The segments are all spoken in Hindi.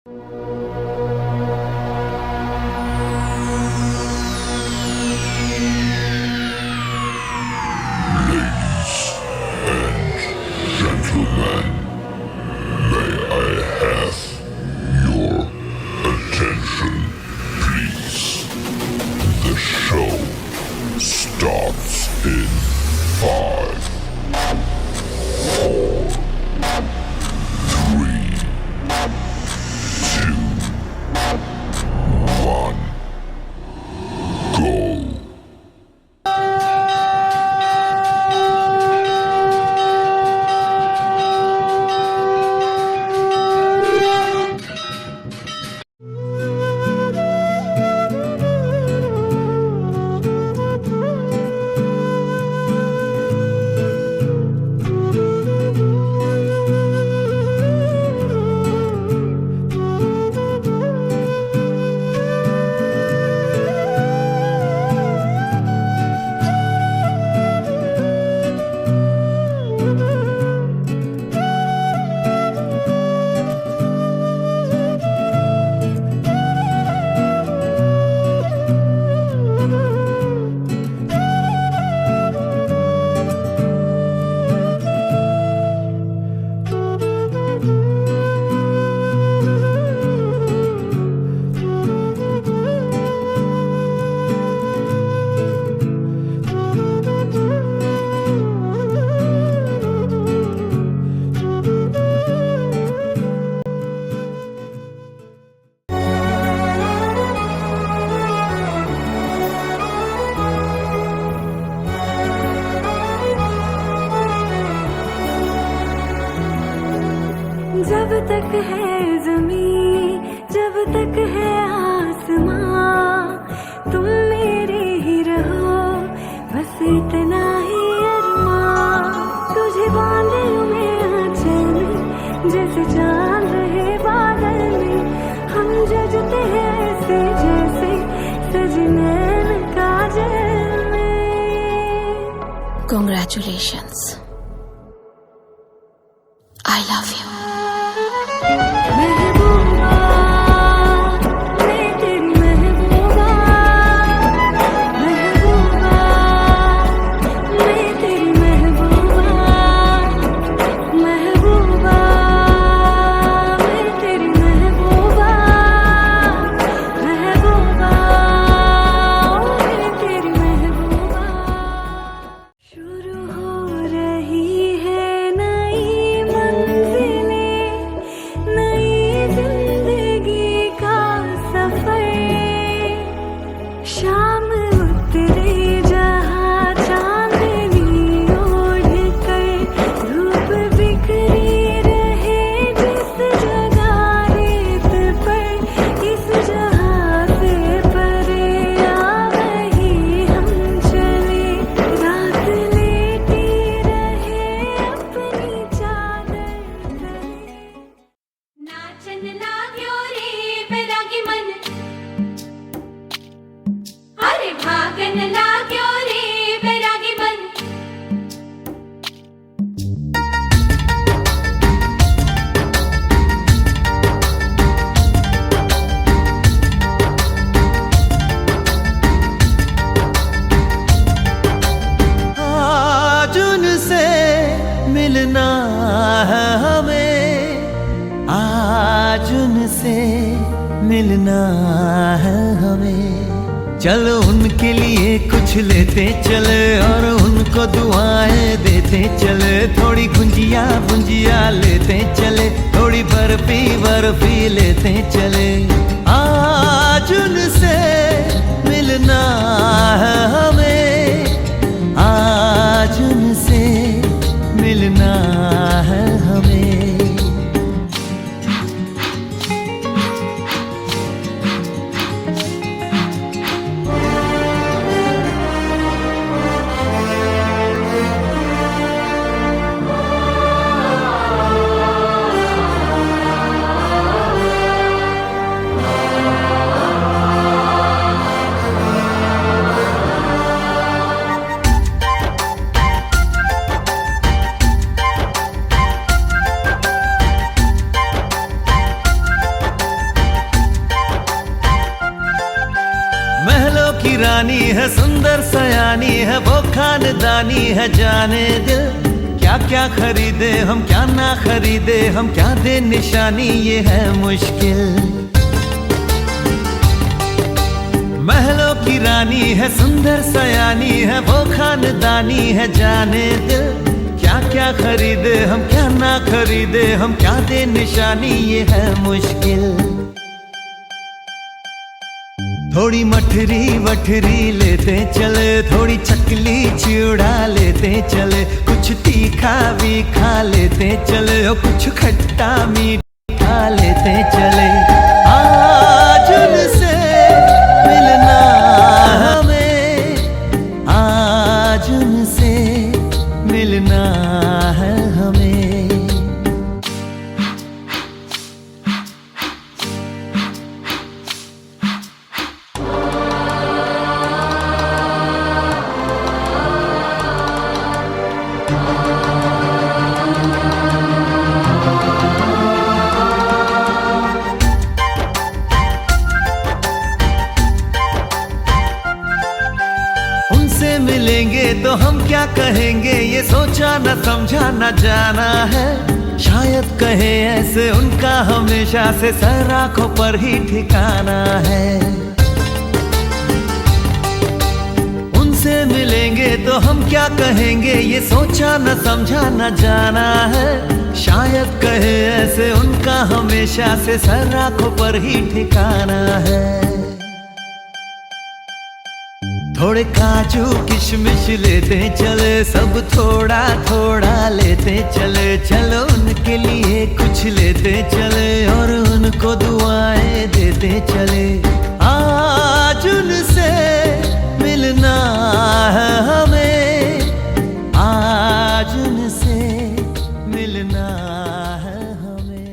Gentlemen, may I have your attention, please? The show starts in 5, 4, 3, 2, 1, go. जब तक है ज़मीं, जब तक है आसमां, तुम मेरे ही रहो, बस इतना ही अरमां। तुझे बांधे मैं आंचल में, जैसे चांद रहे बादल में, हम जजते हैं ऐसे जैसे सजनैन काजल में। Congratulations. I love you. महबूबा, मैं तेरी महबूबा, महबूबा, मैं तेरी महबूबा, महबूबा, मैं तेरी महबूबा, महबूबा, मैं तेरी महबूबा। शुरू हो रही है नई मंजिलें, नई जिंदगी का सफर। शाम उतरे जहाँ चांदनी ओढ़ कर, धूप बिखरी रहे जिस जगह रेत पर, इस जहाँ से परे आ वही हम चले, रात लेटी रहे अपनी चादर तले। नाचन लाग्यो रे बैरागी मन, अरे भागन लाग्यो रे बैरागी मन। आज उनसे मिलना है हमें, आज उनसे मिलना है हमें। चलो उनके लिए कुछ लेते चले और उनको दुआएं देते चले। थोड़ी गुंजिया गुंजिया लेते चले, थोड़ी बर्फी बर्फी लेते चले। आज उनसे मिलना है हमें, आज उनसे मिलना है हमें। की रानी है, सुंदर सयानी है, वो खानदानी है जाने दिल। क्या क्या खरीदे हम, क्या ना खरीदे हम, क्या दे निशानी, ये है मुश्किल। महलों की रानी है, सुंदर सयानी है, वो खानदानी है जाने दिल। क्या क्या खरीदे हम, क्या ना खरीदे हम, क्या दे निशानी, ये है मुश्किल। थोड़ी मठरी वठरी लेते चले, थोड़ी चकली चिड़ा लेते चले, कुछ तीखा भी खा लेते चले, और कुछ खट्टा मीठा लेते चले। आज उनसे मिलना हमें, आज उनसे मिलना है हमें। उनसे मिलेंगे तो हम क्या कहेंगे, ये सोचा न समझा न जाना है। शायद कहे ऐसे उनका हमेशा से सर आंखों पर ही ठिकाना है। उनसे मिलेंगे तो हम क्या कहेंगे, ये सोचा न समझा न जाना है। शायद कहे ऐसे उनका हमेशा से सर आंखों पर ही ठिकाना है। थोड़े काजू किशमिश लेते चले, सब थोड़ा थोड़ा लेते चले, चलो उनके लिए कुछ लेते चले, और उनको दुआएं देते चले। आज उनसे मिलना है हमें, आज उनसे मिलना है हमें।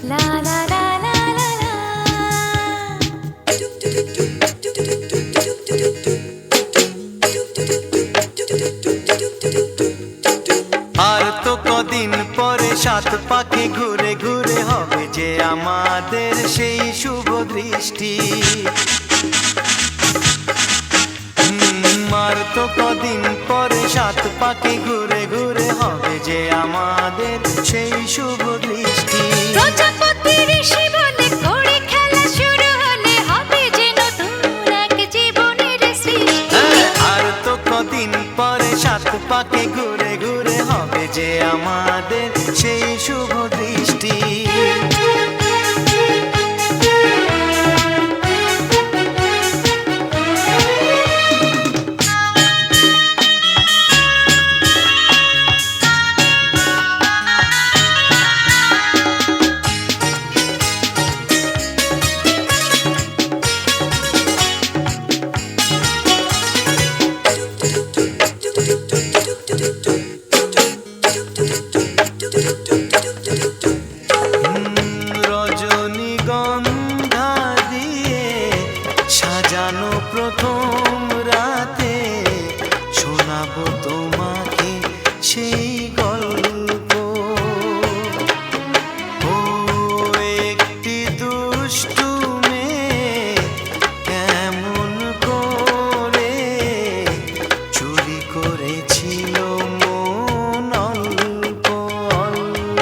La la la la la la. আর তো কদিন পরে সাত পাখি ঘুরে ঘুরে হবে যে আমাদের সেই শুভ দৃষ্টি। আর তো কদিন পরে সাত পাখি ঘুরে ঘুরে হবে যে আমাদের সেই শুভ দৃষ্টি। প্রজাপতি ঋষি বলে করে খেলা শুরু হলে হবে যে নতুন এক জীবনের সৃষ্টি। আর তো কদিন পরে সাত পাখি ঘুরে ঘুরে হবে যে আমাদের সেই শুভ দৃষ্টি। রজনীগন্ধা দিয়ে সাজানো প্রথম রাতে শোনাবো তোমাকে সেই গল্প। ও একটি দুষ্টু মেয়ে কেমন করে চুরি করেছিল মন অল্প অল্প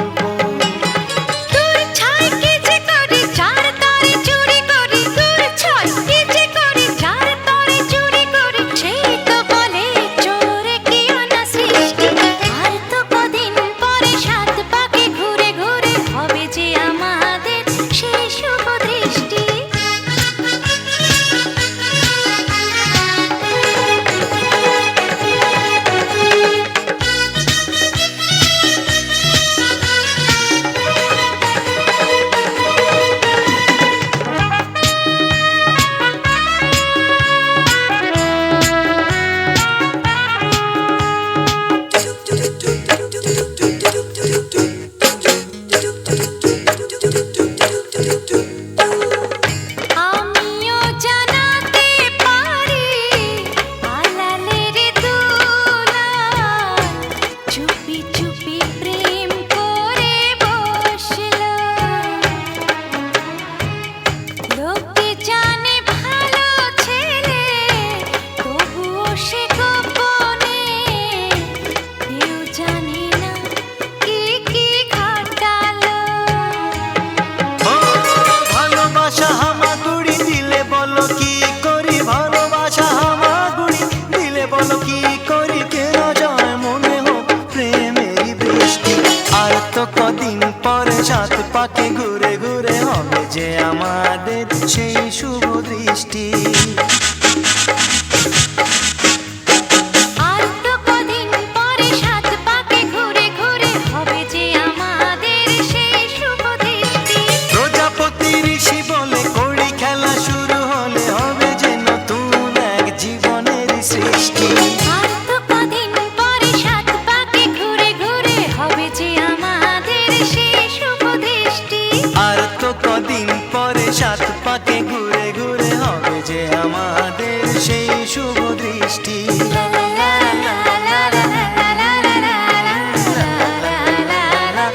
তো কদিন পরে সাত পাকে ঘুরে ঘুরে হবে যে আমাদের সেই শুভ দৃষ্টি। আর তো কদিন পরে সাত পাকে ঘুরে ঘুরে হবে যে আমাদের সেই শুভ দৃষ্টি। প্রজাপতি ঋষি বলে কড়ি খেলা শুরু হলে হবে যে নতুন এক জীবনের সৃষ্টি। আর তো কদিন পরে সাত পাকে ঘুরে ঘুরে হবে যে আমাদের সেই শুভ দৃষ্টি। আর তো কদিন পরে সাত পাকে ঘুরে ঘুরে হবে যে আমাদের সেই শুভ দৃষ্টি। লা লা লা লা লা লা লা লা লা লা লা লা।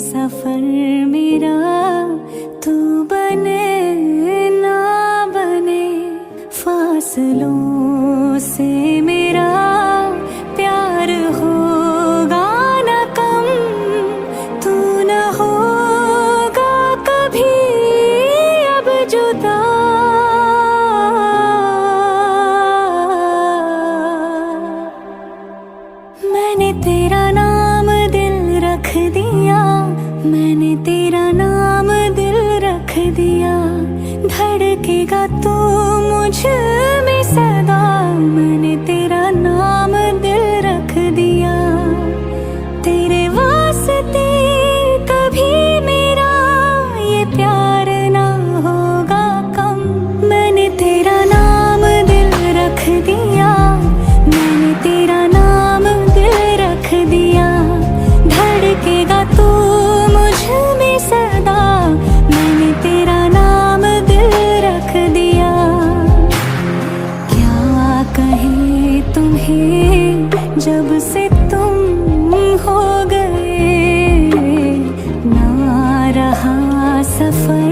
सफर मेरा तू बने ना बने, फासलों से मेरा प्यार होगा न कम, तू न होगा कभी अब जुदा। मैंने तेरा नाम दिल रख दिया, मैंने तेरा नाम दिल रख दिया, धड़केगा तू मुझ में सदा। मैंने तेरा नाम दिल रख दिया, तेरे वास्ते कभी मेरा ये प्यार ना होगा कम। मैंने तेरा नाम दिल रख दिया, थे जब से तुम हो गए, ना रहा सफर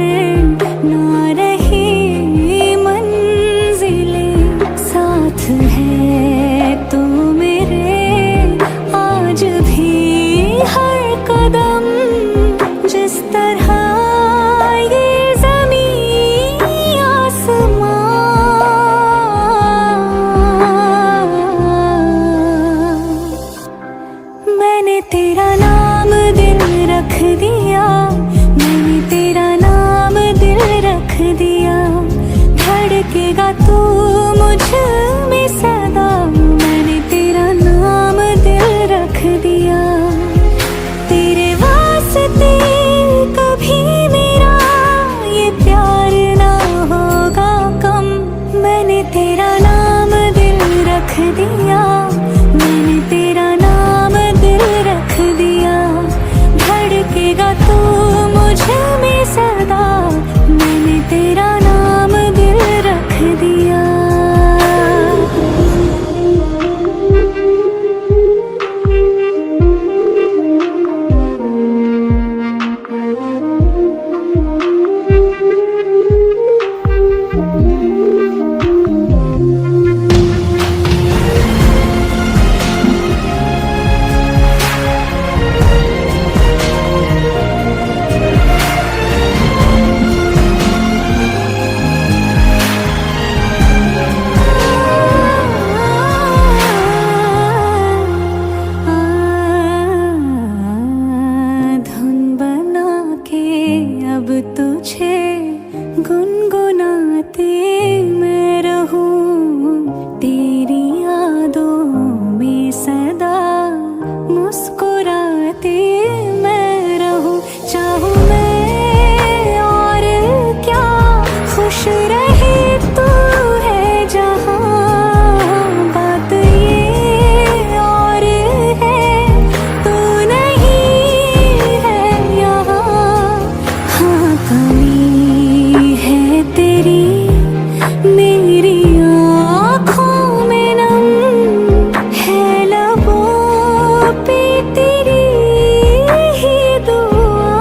ना रही मंजिलें, साथ है तू मेरे आज भी हर कदम, जिस तरह ये ज़मीं आसमां। मैंने तेरा नाम दिल रख दिया, मैंने तेरा नाम दिल रख दिया, धड़केगा तू मुझ में सदा, मैंने तेरा नाम दिल रख दिया। तेरे वास्ते कभी मेरा ये प्यार ना होगा कम, मैंने तेरा नाम दिल रख दिया, मैंने तेरा नाम दिल रख दिया, धड़केगा तू मुझ में सदा, मैंने तेरा नाम दिल रख दिया। धुन बना के अब तुझे गुनगुनाते मैं रहूं, तेरी यादों में सदा मुस्कुराते मैं रहूं, चाहूं मैं और क्या खुश रहे तू है जहां, बात ये और है तू नहीं है यहाँ, हाँ कमी है तेरी मेरी आँखों में नम, है लबों पे तेरी ही दुआ।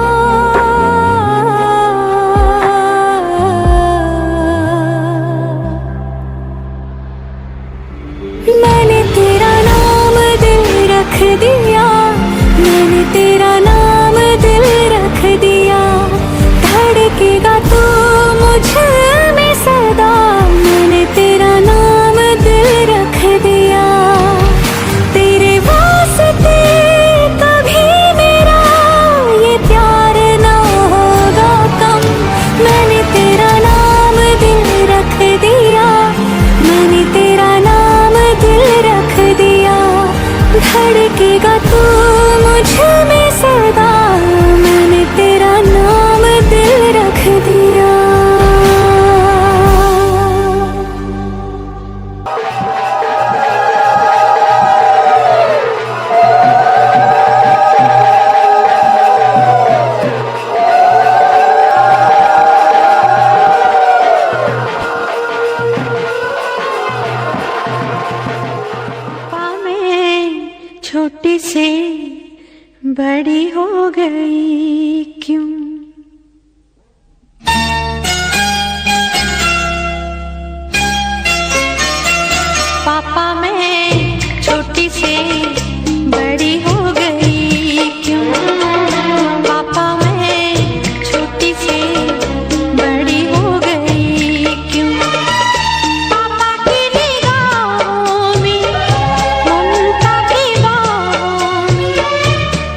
मैंने तेरा नाम दिल रख दिया, मैंने तेरा नाम दिल रख दिया, धड़केगा तू मुझ में सदा, मैंने तेरा नाम दिल रख दिया। तेरे वास्ते कभी मेरा ये प्यार ना होगा कम, मैंने तेरा नाम दिल रख दिया, मैंने तेरा नाम दिल रख दिया, धड़केगा तू मुझ में सदा, मैंने तेरा नाम दिल रख दिया। मैं छोटी से बड़ी हो गई क्यों, पापा मैं छोटी से बड़ी हो गई क्यों, पापा मैं छोटी से बड़ी हो गई क्यों, पापा की निगाहों में ममता की बाहों में,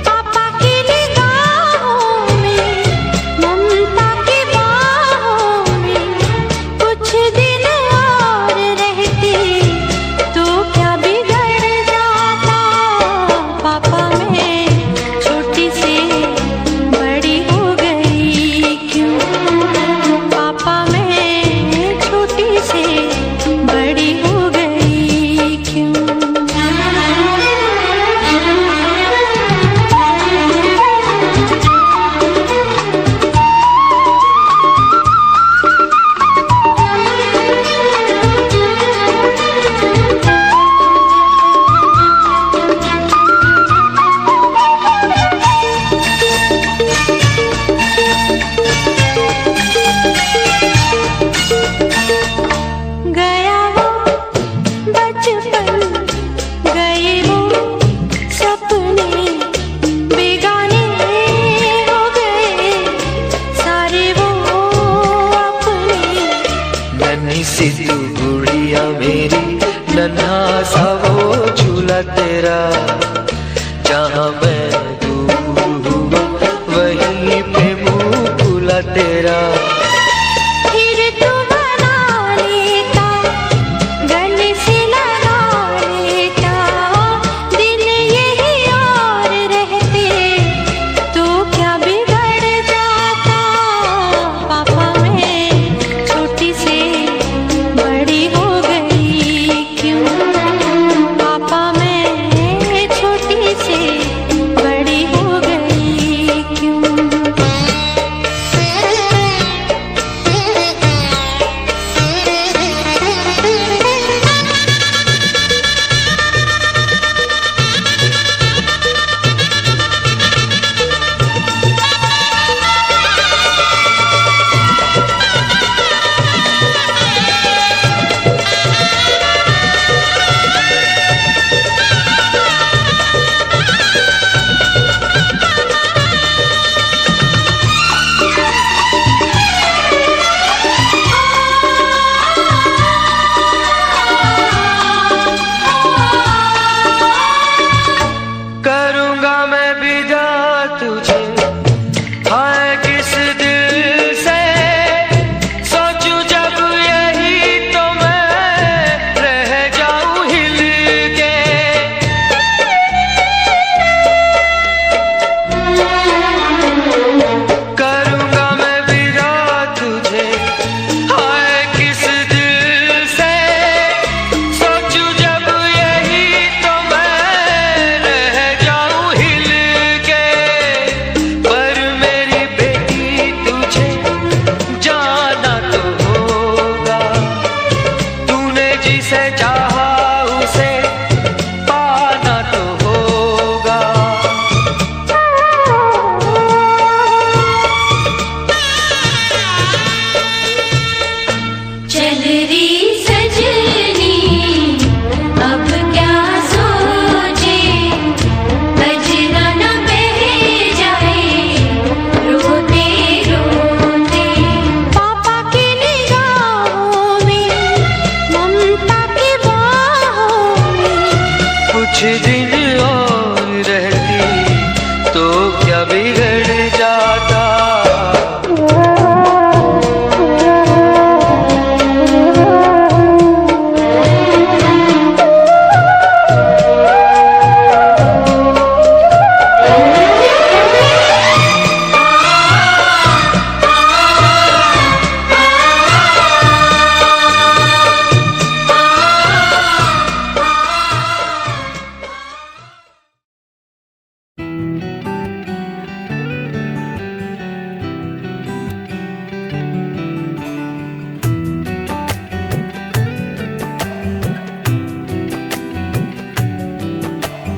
पापा की निगाहों में ममता की बाहों में, कुछ दिन और रहती तो क्या बिगड़ जाता, नन्हा सा वो झूला तेरा, जहाँ मैं दूर हुआ वहीं पे मुँह खुला तेरा। फिर तू बना लेता, गले से लगा लेता, दिन यही और रहते तो क्या बिगड़ जाता। पापा मैं छोटी से बड़ी हो गई क्यों, पापा मैं छोटी से बड़ी हो गई क्यों। करूँगा मैं विदा तुझे, हाय किस दिल से सोचूं जब यही तो मैं रह जाऊं हिल के। करूँगा मैं विदा तुझे, हाय किस दिल से सोचूं जब यही तो मैं रह जाऊं हिल के। पर मेरी बेटी तुझे जाना तो होगा, तूने जिसे चाहा उसे पाना तो होगा। चल री सजनी अब क्या सोचे, गजरा न बह जाए रोते रोते। पापा की निगाहों में, ममता की बाहों में, कुछ दिन और रहती तो क्या बिगड़ जाता।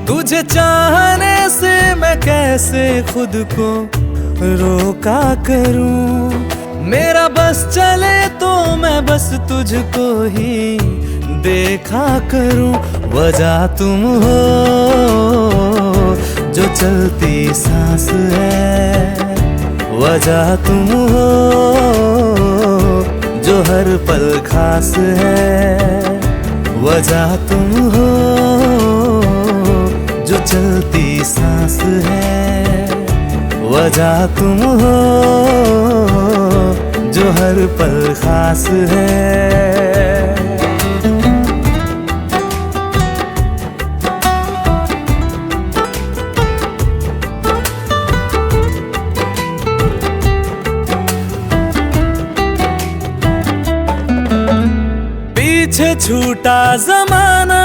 तुझे चाहने से मैं कैसे खुद को रोका करूं, मेरा बस चले तो मैं बस तुझको ही देखा करूं। वजह तुम हो जो चलती सांस है, वजह तुम हो जो हर पल खास है, वजह तुम हो जो चलती सांस है, वजह तुम हो जो हर पल खास है। पीछे छूटा जमाना,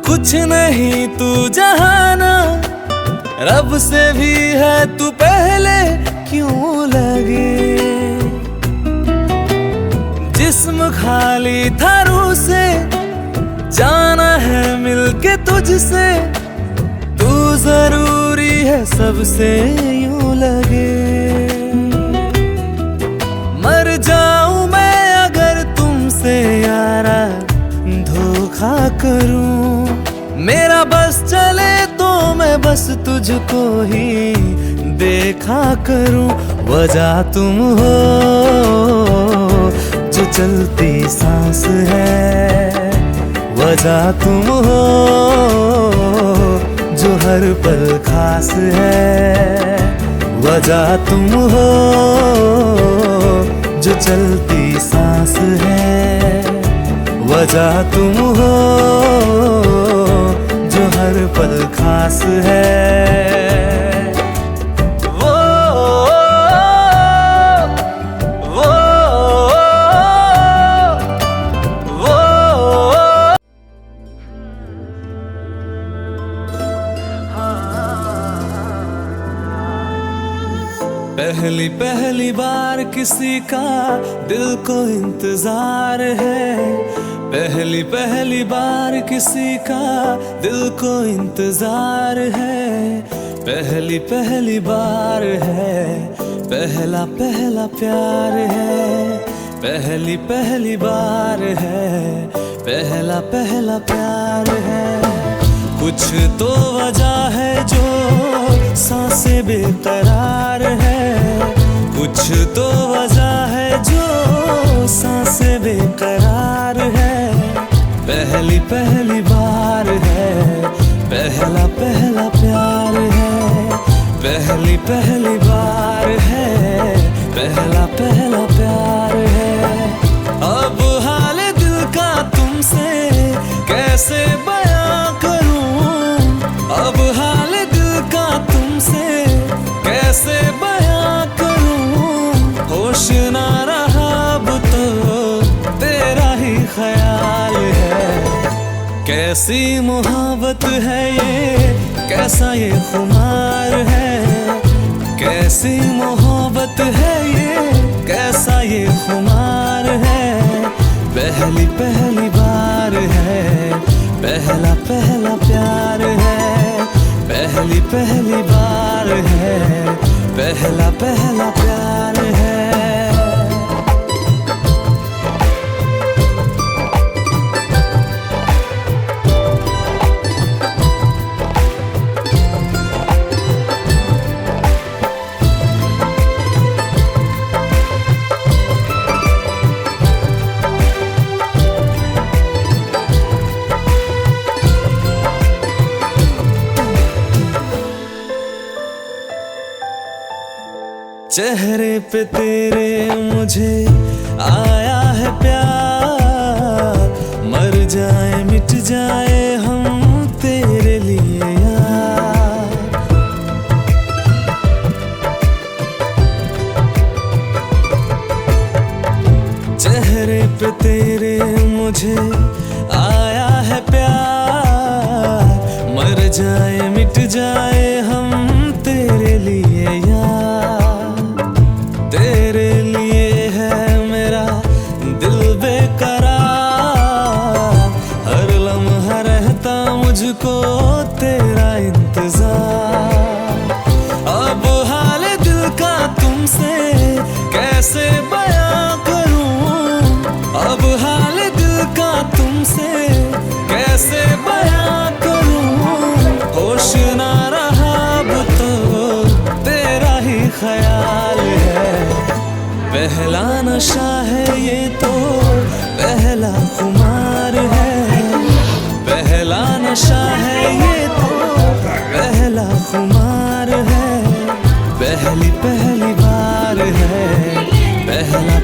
कुछ नहीं तू जहाना, रब से भी है तू पहले क्यों लगे। जिस्म खाली था रूह से, जाना है मिलके तुझसे, तू जरूरी है सबसे यूं लगे। मर जाऊं मैं अगर तुमसे यारा धोखा करूं, मेरा बस चले तो मैं बस तुझको ही देखा करूं। वजह तुम हो जो चलती सांस है, वजह तुम हो जो हर पल खास है, वजह तुम हो जो चलती सांस है, वजह तुम हो जो हर पल खास है। पहली पहली बार किसी का दिल को इंतजार है, पहली पहली बार किसी का दिल को इंतजार है, पहली पहली बार है, पहला पहला प्यार है, पहली पहली बार है, पहला पहला प्यार है। कुछ तो वजह है जो सांसें बेकरार है, कुछ तो वजह है जो सांसें बेकरार है, पहली पहली बार है, पहला पहला प्यार है, पहली पहली बार है, पहला पहला प्यार है। अब हाल दिल का तुमसे कैसे बयां करूं, अब हाल दिल का तुमसे कैसे बयां करूं, होश ना रहा अब तो तेरा ही ख्याल है। कैसी मोहब्बत है ये, कैसा ये खुमार है, कैसी मोहब्बत है ये, कैसा ये खुमार है। पहली पहली बार है, पहला पहला प्यार है, पहली पहली बार है, पहला पहला प्यार है। चेहरे पे तेरे मुझे आया है प्यार, मर जाए मिट जाए हम तेरे लिए यार। चेहरे पे तेरे मुझे आया है प्यार, मर जाए मिट जाए हम तेरे लिए यार। तेरे लिए है मेरा दिल बेकरार, हर लम्हा रहता मुझको तेरा इंतजार। अब हाल दिल का तुमसे कैसे बयां करूं, अब हाल दिल का तुमसे कैसे बयां करूं, होश ना रहा अब तो तेरा ही ख्याल है। पहला नशा है ये तो पहला खुमार है, पहला नशा है ये तो पहला खुमार है, पहली पहली बार है, पहला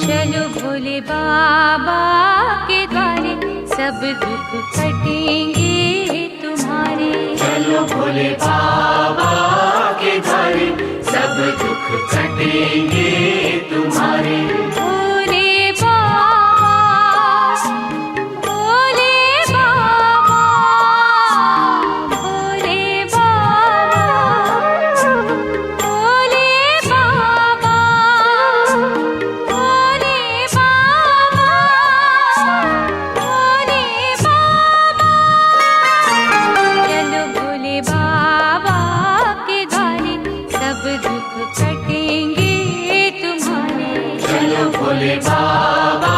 चलो भोले बाबा के द्वारे सब दुख कटेंगे तुम्हारे। चलो भोले बाबा के द्वारे सब दुख कटेंगे तुम्हारे। भोले बाबा, भोले बाबा, भोले बाबा, भोले बाबा, भोले बाबा, भोले बाबा। चलो भोले बाबा के द्वारे सब दुख कटेंगे तुम्हारे। चलो भोले बाबा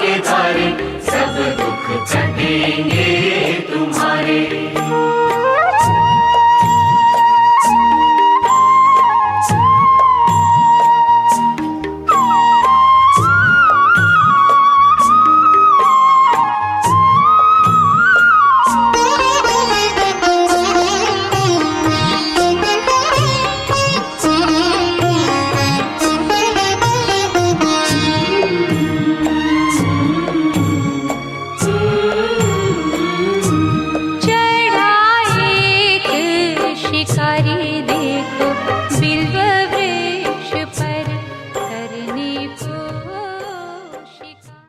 के द्वारे सब दुख कटेंगे तुम्हारे। शिकारी देखो बिल्व वृक्ष पर करने को शिकार।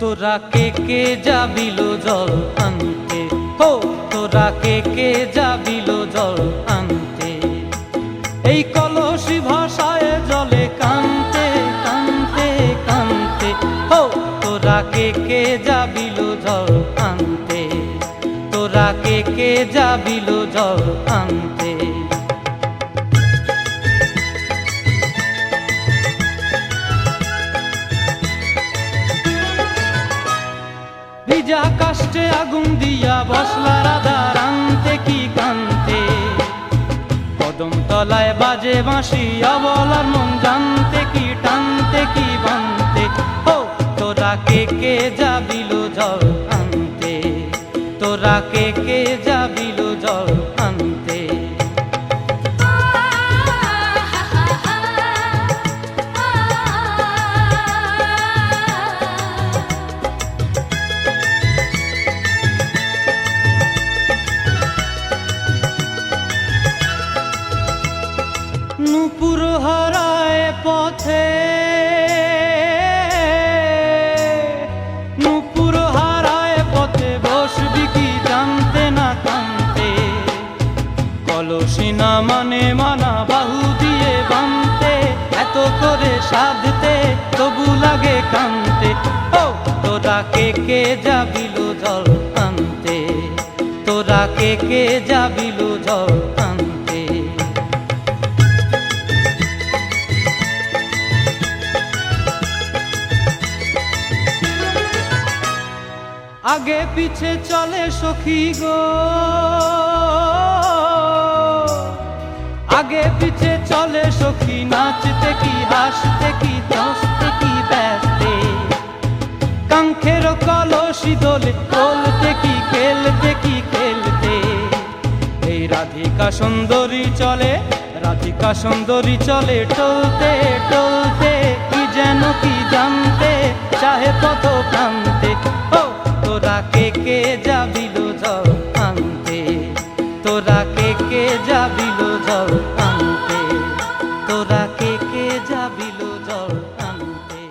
তোরা কে যাবিল জল আনতে, হো তোরা কে যাবিল জল আনতে, এই কলসি ভাষায় জলে কানতে কানতে কানতে, হো তোরা কে যাবিল জল আনতে, তোরা কে যাবিল জল আনতে। ভিজা কাষ্টে আগুন দিয়া বসলা রাধা রান্তে কি কান্তে, কদম তলায় বাজে বাঁশি অবলার মন জানতে কি টানতে কি বানতে, ও তোরা কে যাবিল জল আনতে, তোরা কে যাবিল জল আনতে। নূপুর হারায় পথে, নূপুর হারায় পথে বসবি কি জানতে না কানতে, কলসি না মানে মানা বাহু দিয়ে বানতে, এত করে সাধতে তবু লাগে কানতে, ও তোরা কে যাবিল জল আনতে, তোরা কে যাবিল জল আনতে। আগে পিছে চলে সখী গো, আগে পিছে চলে সখী, নাচতে কি হাসতে কি দোস্তে কি ব্যস্তে, কাঙ্ক্ষের কলসি দোলে দোলতে কি খেলতে কি খেলতে, এই রাধিকা সুন্দরী চলে, রাধিকা সুন্দরী চলে টলতে টলতে, কি যেন কি জানতে চাহে পথ প্রান্তে, ও তোরা কে যাবিল জল আনতে, তোরা কে যাবিল জল আনতে, তোরা কে যাবিল জল আনতে।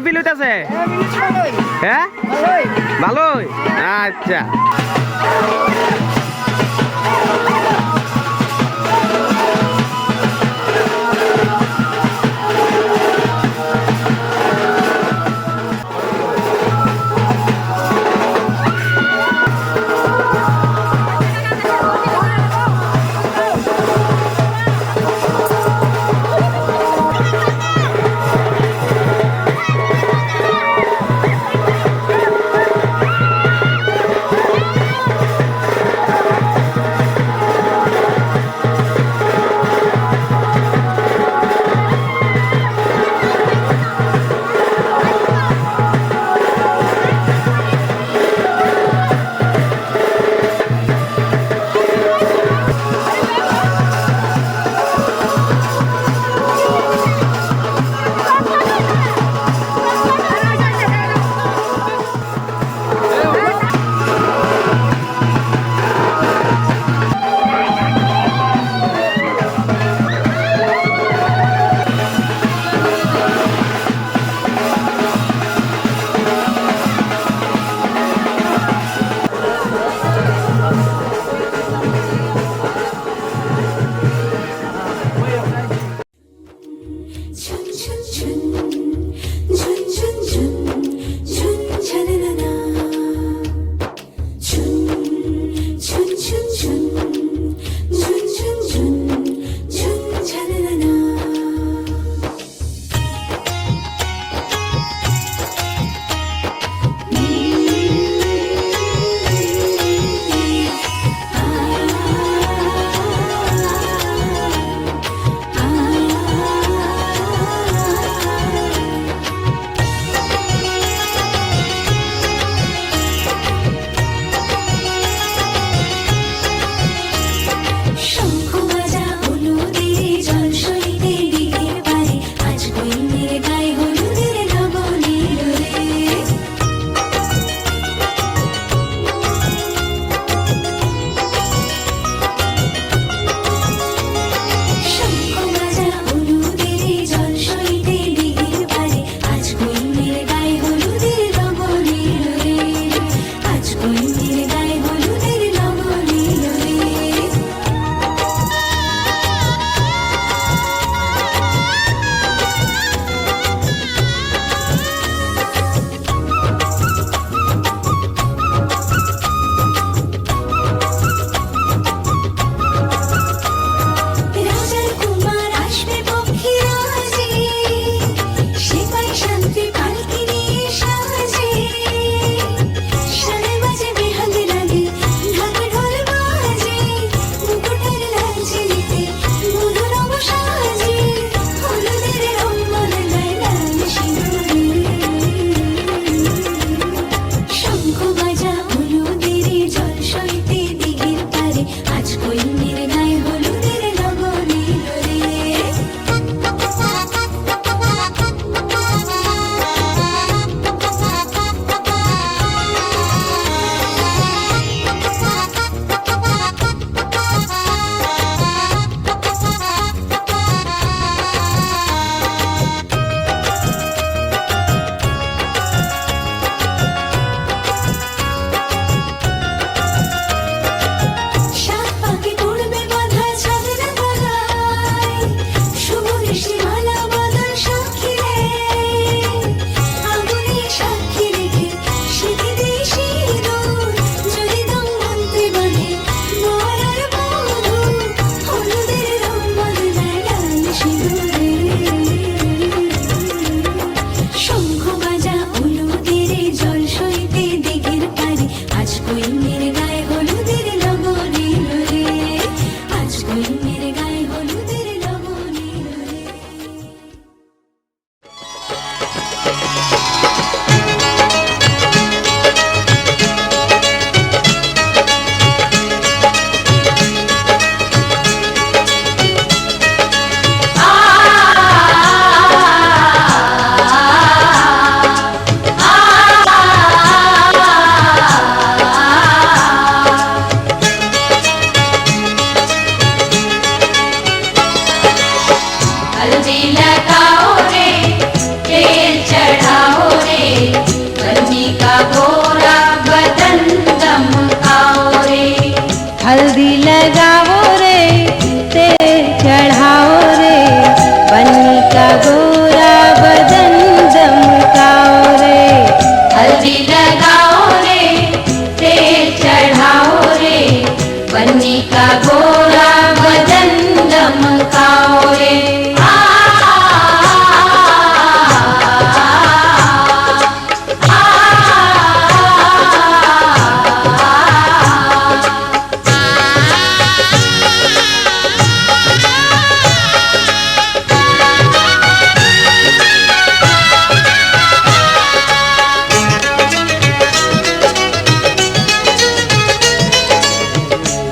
ফিল হইতাছে হ্যাঁ ভালোই আচ্ছা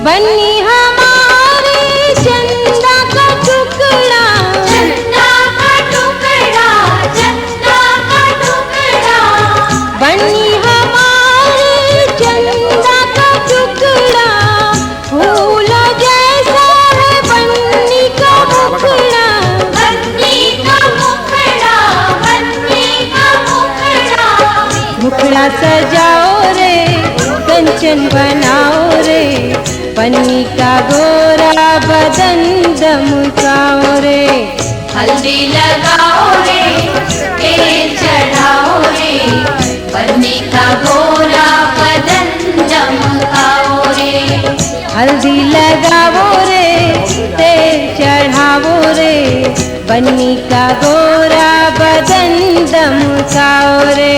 बन्नी हमारे चंदा का टुकड़ा, चंदा का टुकड़ा, चंदा का टुकड़ा, बन्नी हमारे चंदा का टुकड़ा, फूल जैसा है बन्नी का मुखड़ा, बन्नी का मुखड़ा, बन्नी का मुखड़ा, मुखड़ा सजाओ रे कंचन बनाओ रे, बन्नी का गोरा बदन दमकाओ रे, हल्दी लगाओ रे, तेल चढ़ाओ रे, बन्नी का गोरा बदन चमकाओ रे, हल्दी लगाओ रे तेल चढ़ाओ रे, बन्नी का गोरा बदन दमकाओ रे।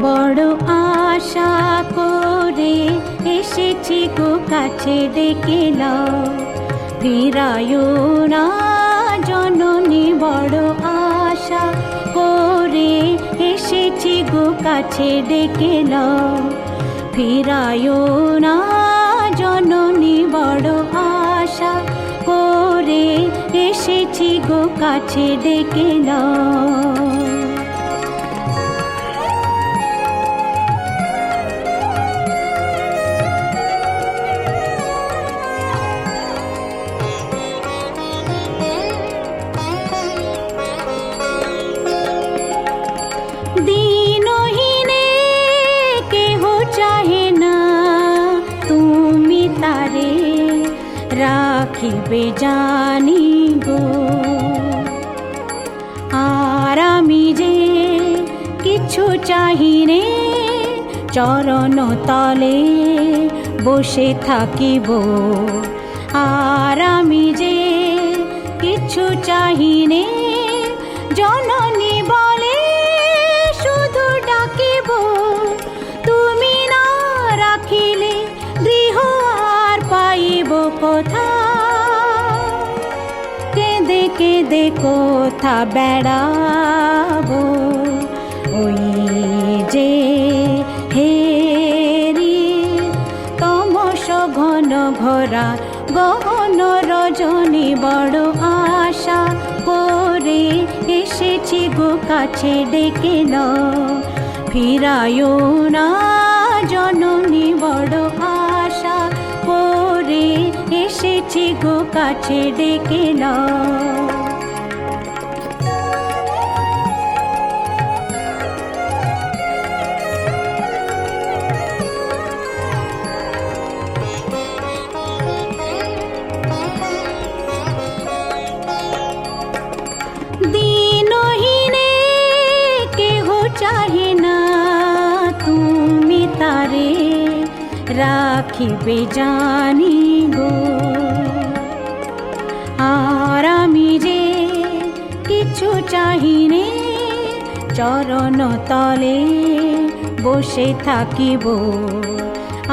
বড় আশা করে এসেছি গো কাছে ডেকে নাও, ফিরায়ো না জননী, বড় আশা করে এসেছি গো কাছে ডেকে নাও, ফিরায়ো না জননী, বড় আশা করে এসেছি গো কাছে ডেকে নাও। দিনহীনে কেহ চাহে না তুমি তারে রাখিবে জানি গো, আর আমি যে কিছু চাহিনে চরণ তলে বসে থাকিব, আর আমি যে কিছু চাহিনে জননী বলে শুধু ডাকিব, তুমি না রাখিলে গৃহ আর পাইব কোথা, কেঁদে কেঁদে কোথা বেড়াবো, ওই যে হেরি তমস ঘন ঘোরা গহন রজনী, বড় আশা করে এসেছি গো কাছে ডেকে নাও, ফিরায়ো না জননী, বড় আশা করে এসেছি গো কাছে ডেকে নাও। দিনহীনে কেহ চাহে না, তুমি তারে রাখিবে জানি গো। আর আমি যে কিছু চাহিনে, চরণ তলে বসে থাকিব।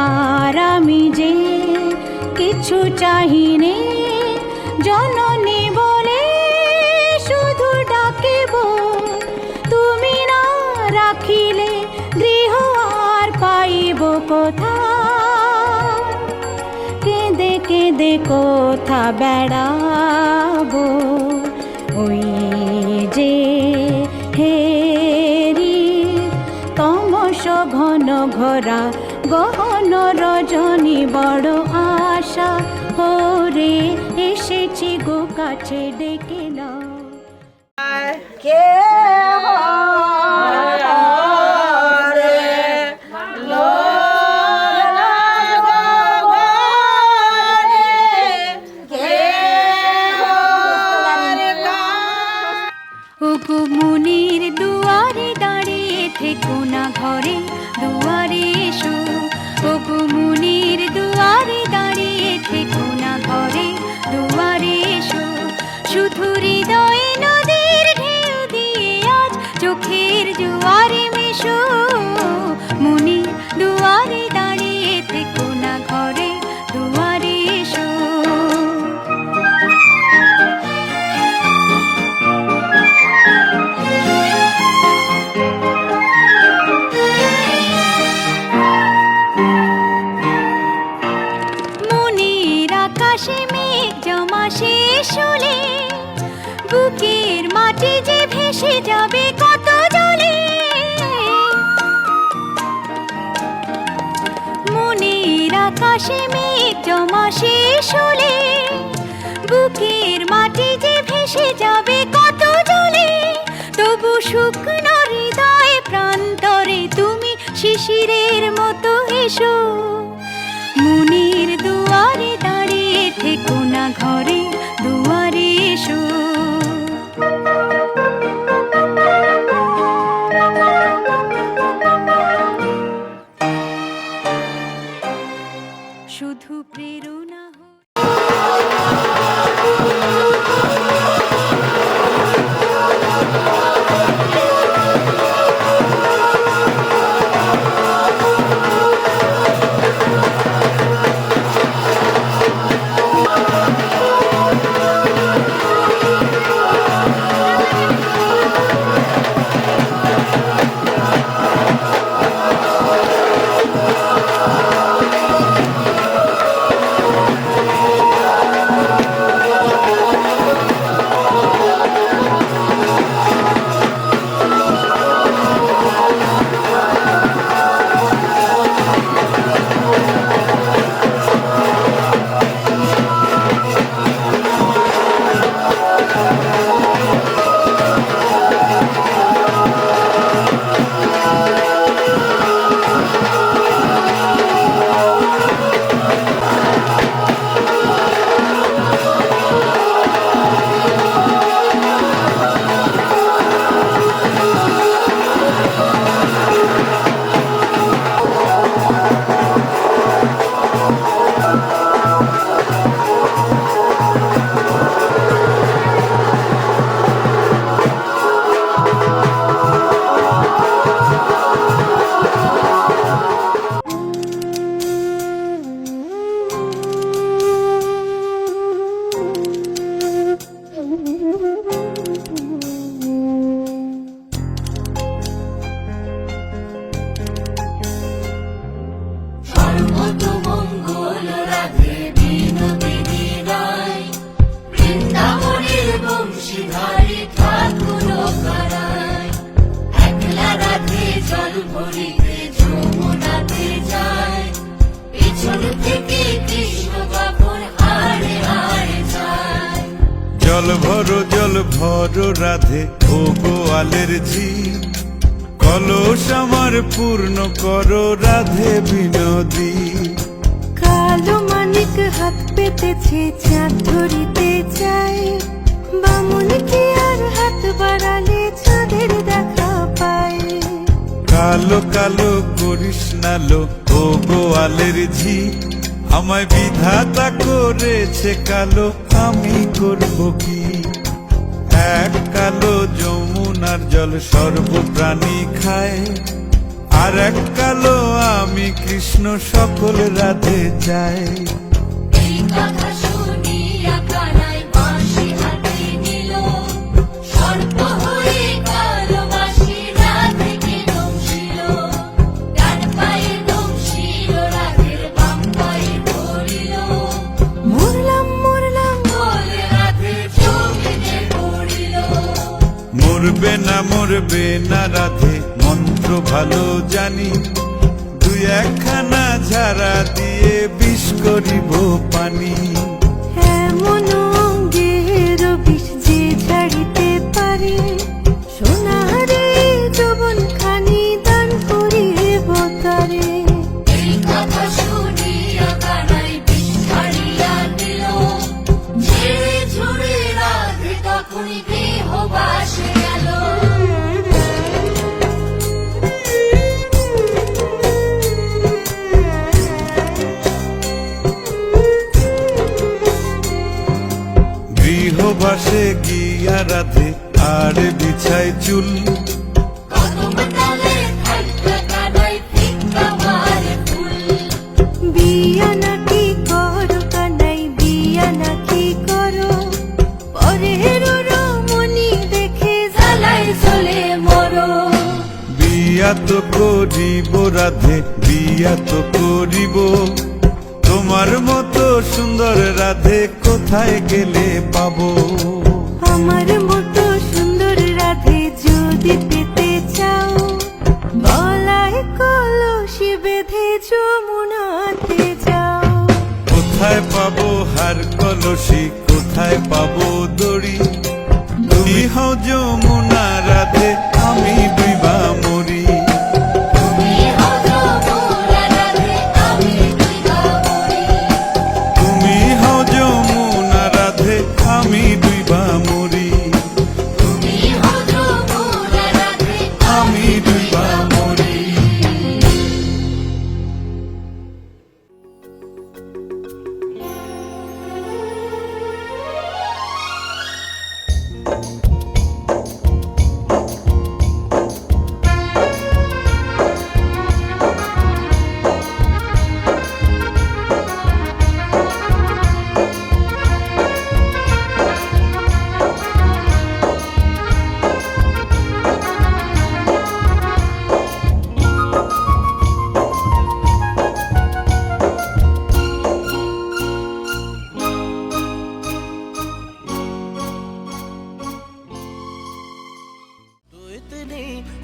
আর আমি যে কিছু চাহিনে, জননী বলে শুধু ডাকিব। তুমি না রাখিলে গৃহ আর পাইব কোথা, কেঁদে কেঁদে কোথা বেড়াবো। ওই যে হেরি তমস ঘন ঘরা গহন রজনী, বড় আশা করে এসেছি গো কাছে ডেকে নাও। ওগো মুনির দুয়ারে দাঁড়িয়ে থেকো না, ঘরে দুয়ারে এসো। ওগো মুনির দুয়ারে দাঁড়িয়ে থেকো না, ঘরে দুয়ারে এসো। শুধু হৃদয়ে নদীর ঢেউ দিয়ে আজ চোখের জোয়ারে মেশো। মুনির দুয়ারে দাঁড়িয়ে থেকো না, ঘরে দুয়ারে এসো। আকাশে মেঘ জমা শেষ হলে, বুকের মাটি যে ভেসে যাবে কত জলে। মনের আকাশে মেঘ জমা শেষ হলে, বুকের মাটি যে ভেসে যাবে কত জলে। তবু শুকনো হৃদয় প্রান্তরে তুমি শিশিরের মতো এসো। মুনির দুয়ারে দাঁড়িয়ে থেকো না, ঘরে দুয়ারে এসো। শুধু প্রেরণা জল ভরো রাধে ও গোয়ালের ঝি, কলস আমার পূর্ণ করো রাধে বিনোদী। কালো মানিক হাত পেতেছে চাঁদ ধরিতে চায়, বামুন কি আর হাত বাড়ালে চাঁদের দেখা পায়। কালো কালো করিস নালো ও গোয়ালের ঝি, আমায় বিধাতা করেছে কালো, আমি করব কি? এক কালো যমুনার জল সর্বপ্রাণী খায়, আর এক কালো আমি কৃষ্ণ সকল রাধে চাই। এই কথা শুনিয়া কানাই বাঁশি হাতে নিল, সর্প হয়ে কালো বাঁশি রাধেকে দংশিল। ডান পায়ে দংশিল রাধের, বাম পায়ে ধরিল। মরলাম মরলাম বলে রাধে জমিতে পড়িল। মরবে না রাধে মন্ত্র ভালো জানি, দুই একখানা ঝাড়া দিয়ে বিষ করিব পানি। এমন অঙ্গের বিষ যে ছাড়িতে পারে, সোনারে যৌবন খানি দান করিব তারে। এই কথা শুনিয়া কানাই বিষ ছাড়িয়া দিল, ঝেড়ে ঝুড়ে রাধে তখনই দেহ বাসে গেল। গৃহবাসে গিয়া রাধে আর বিছায় চুল, কদম তলে থাইকা কানাই ফিক্কা মারে ফুল। বিয়া নাকি করো কানাই বিয়া নাকি করো, পরের রমণী দেখে জ্বালায় চলে মরো। বিয়া তো করিব রাধে বিয়া তো করিব, তোমার মতো সুন্দর রাধে কোথায় গেলে পাবো? আমার মতো সুন্দর রাধে যদি পেতে চাও, গলায় কলসি বেঁধে যমুনাতে যাও। কোথায় পাবো হার কলসি, কোথায় পাবো দড়ি? তুমি হও যমুনা রাধে, আমি ডুইবা মরি। তুমি হও যমুনা রাধে, আমি ডুইবা মরি। তুমি হও যমুনা রাধে, আমি ডুইবা মরি। তুমি হও যমুনা রাধে, আমি ডুইবা মরি।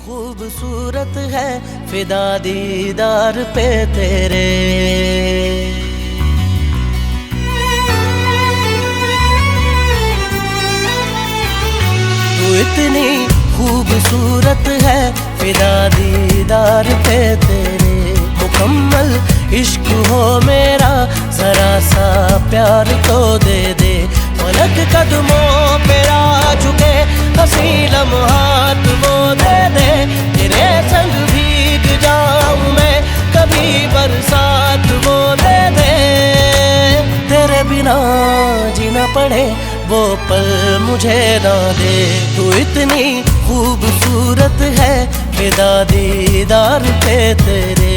खूबसूरत है फिदा दीदार पे तेरे, तू इतनी खूबसूरत है फिदा दीदार पे तेरे। मुकम्मल इश्क हो मेरा जरा सा प्यार तो दे दे, पलक कदमों पे आ झुके हंसी लम्हात वो दे दे। तेरे संग भीग जाऊं मैं कभी बरसात वो दे दे, तेरे बिना जीना पड़े वो पल मुझे ना दे। तू इतनी खूबसूरत है फिदा दीदार पे तेरे।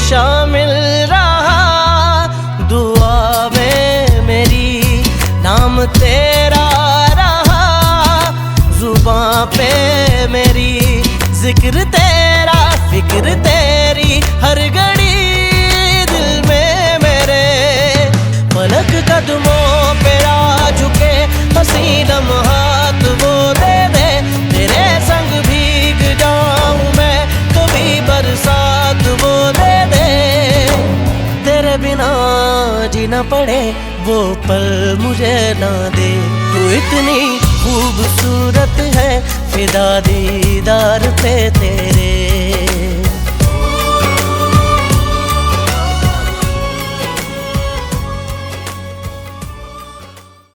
शामिल रहा दुआ में मेरी, नाम तेरा रहा जुबां पे मेरी, जिक्र तेरा फिक्र तेरी हर घड़ी दिल में मेरे। पलक कदमों पे आ झुके हंसी लम्हात वो दे दे, तेरे संग भीग जाऊं मैं कभी बरसात वो दे दे। तेरे बिना जीना पड़े वो पल मुझे ना दे, तू इतनी खूबसूरत है फिदा दीदार पे तेरे।